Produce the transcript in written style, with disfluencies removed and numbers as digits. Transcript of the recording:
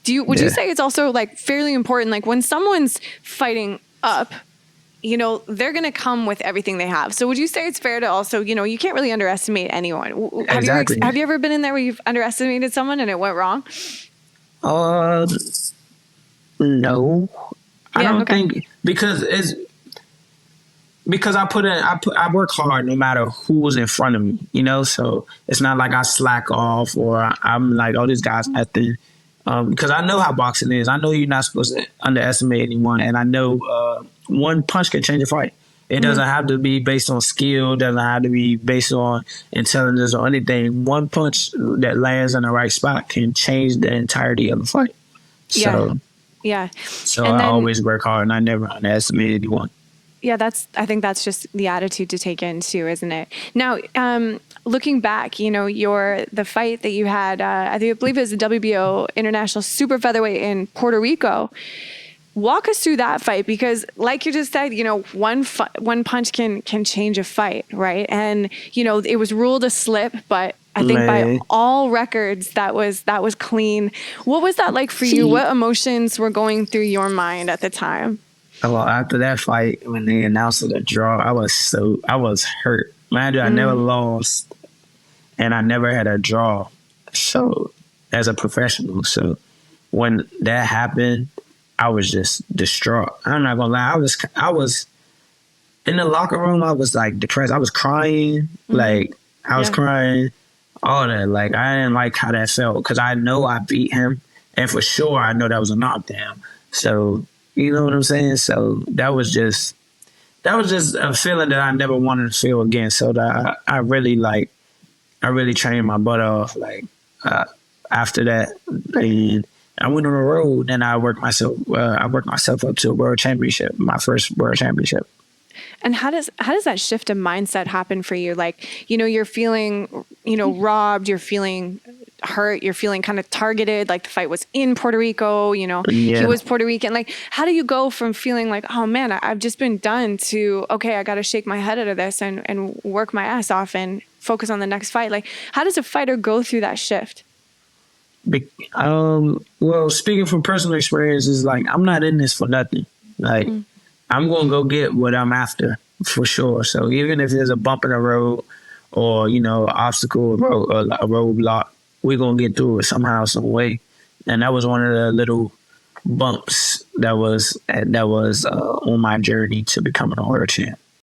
Would you say it's also like fairly important, like when someone's fighting up, you know, they're going to come with everything they have. So would you say it's fair to also, you know, you can't really underestimate anyone. Exactly. Have you ever been in there where you've underestimated someone and it went wrong? No, I don't think, because I work hard no matter who's in front of me, you know, so it's not like I slack off or I'm like, oh, this guy's nothing. Because I know how boxing is. I know you're not supposed to underestimate anyone, and I know one punch can change a fight. It doesn't have to be based on skill, doesn't have to be based on intelligence or anything. One punch that lands in the right spot can change the entirety of the fight. So, So I always work hard, and I never underestimate anyone. Yeah, I think that's just the attitude to take in too, isn't it? Now, looking back, you know, the fight that you had, I believe it was the WBO International Super Featherweight in Puerto Rico. Walk us through that fight, because like you just said, you know, one punch can change a fight, right? And, you know, it was ruled a slip, but I think by all records, that was clean. What was that like for you? What emotions were going through your mind at the time? Well, after that fight, when they announced the draw, I was hurt. Mind you, I never lost, and I never had a draw. So, as a professional, so when that happened, I was just distraught. I'm not gonna lie. I was in the locker room. I was like depressed. I was crying. Like I was crying. All that. Like I didn't like how that felt, because I know I beat him, and for sure I know that was a knockdown. So you know what I'm saying. So that was just a feeling that I never wanted to feel again. So that I really trained my butt off. Like after that, and I went on the road, and I worked myself up to a world championship, my first world championship. And how does that shift of mindset happen for you? Like, you know, you're feeling, you know, robbed, you're feeling hurt, you're feeling kind of targeted, like the fight was in Puerto Rico, you know, he was Puerto Rican. Like, how do you go from feeling like, oh man, I've just been done, to, okay, I got to shake my head out of this and work my ass off and focus on the next fight? Like, how does a fighter go through that shift? Well, speaking from personal experiences, like I'm not in this for nothing. Like I'm gonna go get what I'm after for sure. So even if there's a bump in the road, or you know, obstacle, a roadblock, we're gonna get through it somehow, some way. And that was one of the little bumps that was on my journey to becoming a world champ.